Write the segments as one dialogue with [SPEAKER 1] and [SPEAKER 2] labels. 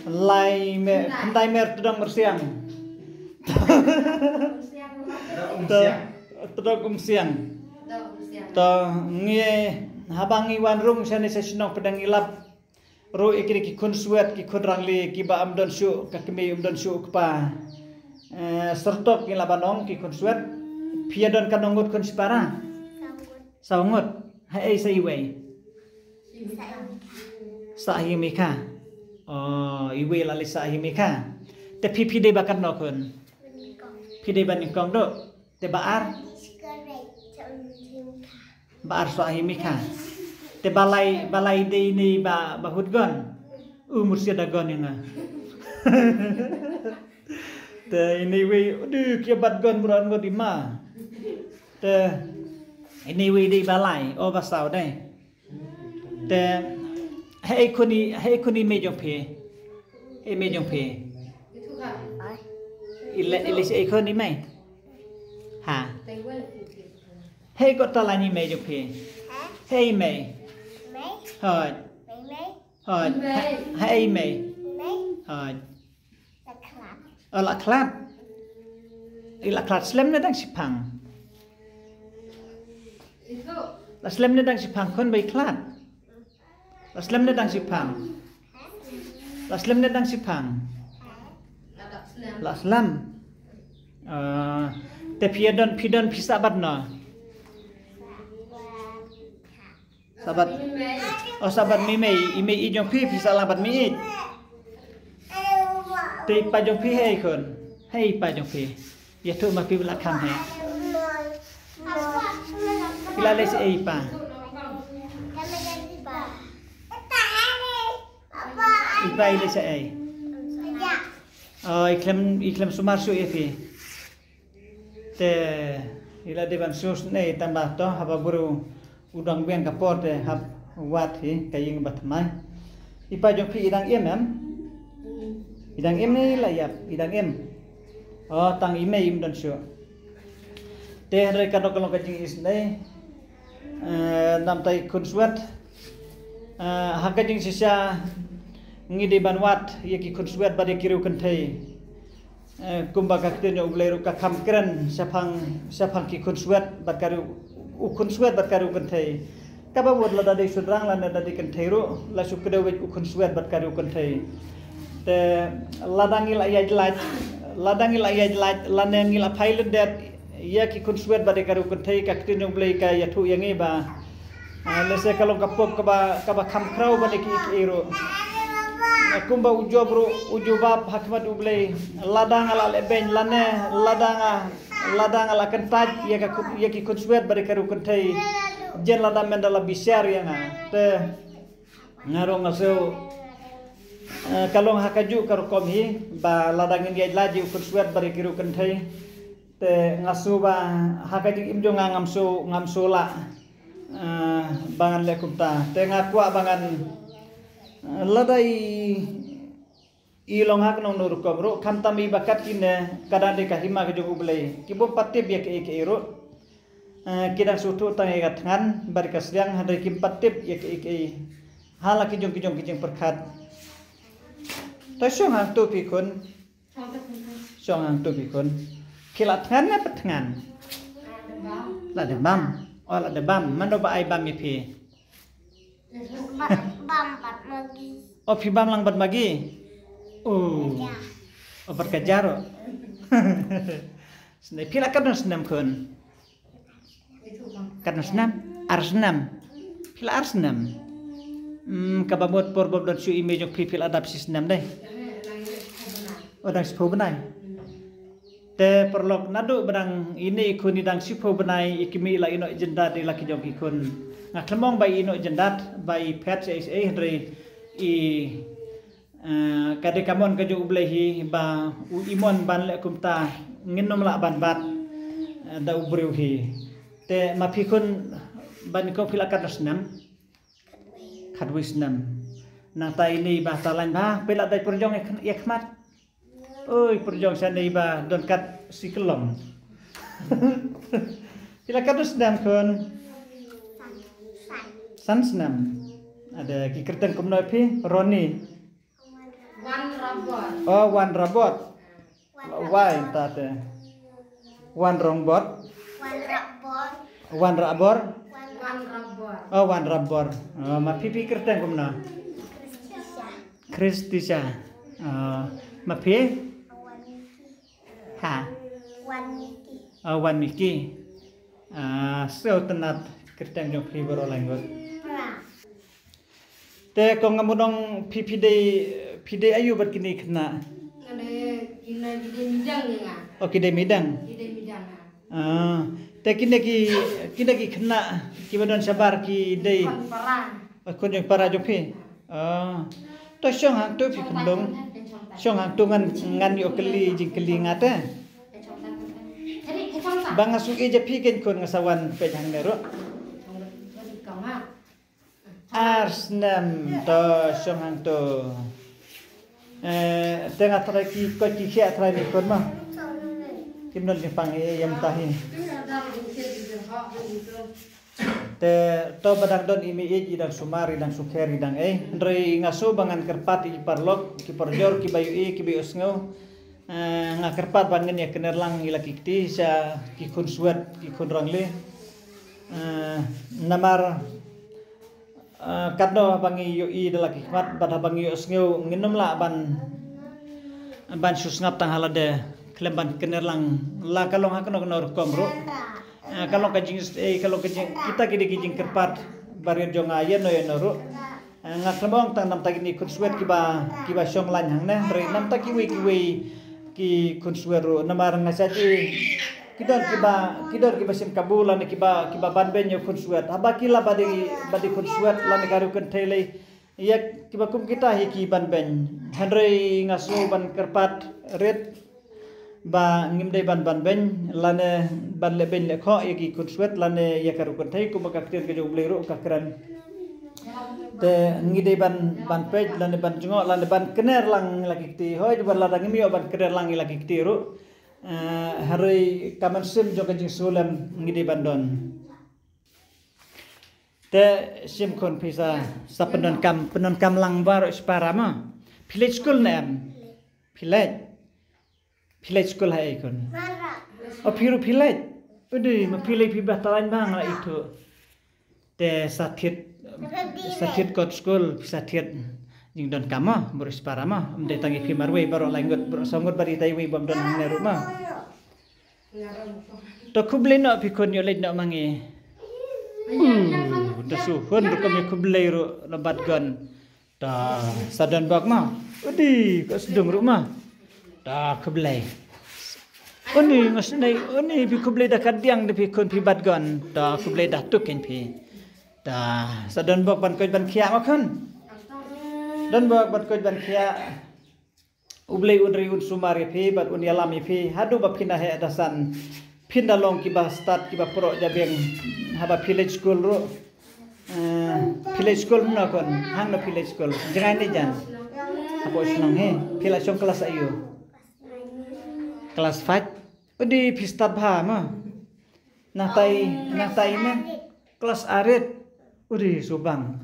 [SPEAKER 1] Lai kendai mer tudang bersiang. Tudang siang. To ngie habang iwan rung sane sesinong pedang ilap. Ru ikri ki kun suet ki kun rangli ki ba amdon syu ka kemi amdon syu kpa. Sertok ki labanong ki kun suet. Piadon kanongut kun sipara. Saungut. Hai sai wei. Sahi mika. Oh, iwe lali sahi mika. Te pipi de bakat nokun. Pide ban kong do. Te baar. Baar sahi mika. Te balai de ini ba hudgon. Mursia dagon ina. Te ini we aduh kiabat gon buran go di ma. Te ini we di balai oh basau dai. Te hei kuni mejong pe. Mejong pe. Ile se kuni mai. Ha. Hei ko talani mejong pe. Hei mai. Hoi. Hoi. Hei mai. Hoi. La klat. La klat slem na dang sipang. La slem na dang sipang kon bai klat. La slem na dang sipang. La slem na dang sipang. La slam. Te pidon pisabat no. Sabat. Oh sabat mi ijong pi pisa labat mi. Te pajong pi hei kon. Hei pajong pi. Ya tu ma pi la kam he. Ila les ei pa. Ipa ile sa ei. Oh iklem sumar su epi. Te ila devan sus nei tambah to haba guru udang biang kapor te hab wat hi kaying batmai. Ipa jong pi idang em. Idang em ni layap idang em. Oh tang ime im dan syu. Te re kadok kalong kajing is nei. Nam tai kun suat. Hakajing sisa ngidi banwat yaki kun suat bade kiru kentai. Kumbaga ketenya ubleru ka kamkren sapang ki kun suat batkaru ukun suat batkaru kentai. Kaba wod la dadi sudrang la dadi kentai ru la sukdewe ukun suat batkaru kentai. Te ladangil ayajlat lanengil apailen dat yaki kun suat bade karu kentai ka ketenya ublei ka yatu yangi ba. Lese kalau kapok kaba kamkrau bade ki iro. Kumba ujubab hakmat ublei ladang ala leben lane ladang ala kentaj ya ki kunsuet bari karu kentai jen ladang mendala bisyar yang te ngarong aseu kalong hakaju karu komhi ba ladang india laji kunsuet bari karu kentai te ngasu ba hakaju imjo ngamsu la bangan lekumta te ngakwa bangan ladai ilong hak nong nur komro kantami bakat kine kadang de kahima ke jogu belai kibo patib ya ke iro kidang sutu tangi gatngan barikas yang hadai kim patib ya ke hala kijong perkat ta song hang tu pikun kilat ngan na patngan la de bam ola de bam mando ba ai bam mi pi oh pi bam lang bat magi. Oh berkejar. Senai pila kadang senam kun. Kadang senam, arsenam. Pila arsenam. Kabamot porbom dan su image of people adapsi senam deh. Odang sipo benai. Te perlok nadu berang ini kun idang sipo benai ikimi ila ino jendat ila kijong ikun. Ngaklemong bai ino jendat bai pet SA hari i kade kamon kaju ublehi ba imon ban le kumta nginom la ban bat da ubruhi te mapikun ban ko pilakat nasnam khadwisnam nata ini ba talan ba pela dai perjong ekmat oi perjong sanai ba don kat sikelom pilakat nasnam kun sansnam Ada ki kerteng kumno pi Roni.
[SPEAKER 2] Wan Rabot.
[SPEAKER 1] Oh, Wan Rabot. Why tate? Wan Rongbot. Wan Rabor. Oh, Wan Rabor. Oh, ma pipi kerteng kumno. Kristisha. Ma pi? Ha. Wan Miki. So tenat kerteng jong pi boro langgot. Te kong ngamudong pide ayu bat kini kena.
[SPEAKER 2] Ada kina gede midang ya.
[SPEAKER 1] Oh kide midang.
[SPEAKER 2] Gede midang.
[SPEAKER 1] Te kina ki kena kibadon sabar ki dei.
[SPEAKER 2] Kon parang.
[SPEAKER 1] Kon jong para jopi. To syong hang tu pi kendong. Syong hang tu ngan yo keli jing keli ngate. Bang asu e je pi ken kon ngasawan pe jang nero. Arsnam to syong hang tu. Tengah teraki kau cikgu terai ni kon mah. Kimnon Jepang yang tahi. Te to badang don imi idang sumari idang sukeri idang ndrei ngaso bangan kerpat i parlok ki porjor ki bayu ki bayu sngo ngakerpat bangen ya kenerlang ila kikti sa ki kun suat ki kun rangle namar kadno bangi yu i dala kikmat bad bangi yu sngo nginom la ban susngap tang halade klemban kenerlang la kalong hakno knor komro kalau kajing kita kijing kerpat barir jong ayen no yenoru ngaklemong tang nam tagini kun suet kiba syong lan hang na re nam takiwi ki kun sueru namar ngasaji kidor kiba sim kabulan kiba ban benyo kun suet habakila badi kun suet lan karu kun tele ya kiba kum kita hiki ban ben handrei ngasu ban kerpat red ba ngimdei ban ben lane ban le ben le kho yaki kun suet lane yakaru kun thai kum ka ktir ke jong bleru ka kran te ngidei ban pej lane ban jongo lane ban kener lang laki ti hoi ban ladang mi ban kener lang laki ti ru hari kaman sim jong ka jing sulam ngidei ban don te sim kon pisa sa penon kam lang bar sparama village school nam village school hai kon. Oh piru village. Udi ma village pi batalan bang la itu. Te sathit kot school sathit jing don kama boris parama umde tangi pi marwe baro langgot baro songot bari tai wi bom don hang neru ma. To kuble no pi kon yo lej no mangi. Da su hon ru kami kuble ru lebat gon. Da sadan bak ma. Udi ko sedung ru ma. Da kublai. Oni pi kublai da kadiang de pi kon pi badgon da kublai da tuken pi. Da sadon bok ban ko ban khia ma kon. Dan bok ban ko ban khia ublai unri un sumari pi bat un yalami pi hadu ba pina he dasan pinda long ki ba start ki ba pro jabeng haba village school ro village school na kon hang no village school jangan ni jan. Apa senang he village school kelas ayo. Kelas 5 di pistat bha ma natai na kelas arit uri subang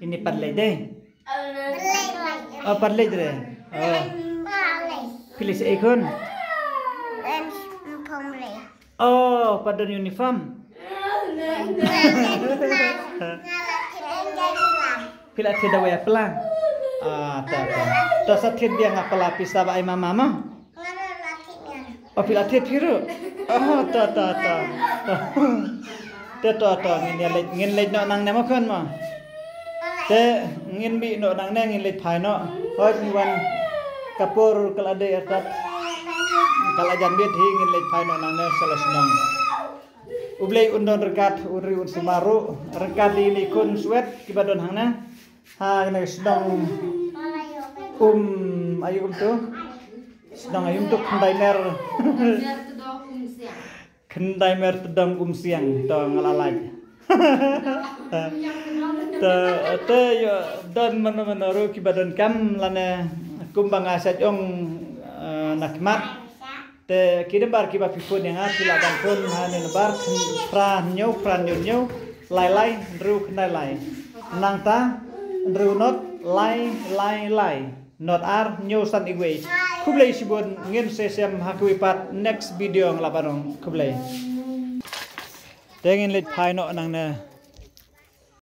[SPEAKER 1] ini parle de oh parle de oh pilih seikon oh pada uniform pilih tidak waya pelang ta sathit dia ngapala pista ba ai mama oh pila thiet phiru oh ta ngin lej no nang ne ma khon ma te ngin bi no nang ne ngin lej phai no hoi mi wan kapur kalade atat kalajan bit hi ngin lej phai no nang ne salas nong ublei undon rekat uri un sumaru rekat li kun suet kibadon hang na ha ne sedang ayu tu sedang ayum tu kendai mer tedang siang to ngalalaj te yo dan menaru kibadan kam lane kumbang asat ong nakmat te kidebar kiba pipun yang atila dan pun hanen bar pran nyau lai ru kendai lai nang ta ru not lai not ar nyo san igwe kublai sibon ngin sesem hakuipat next video nglabarong kublai tengin lit phai no nang na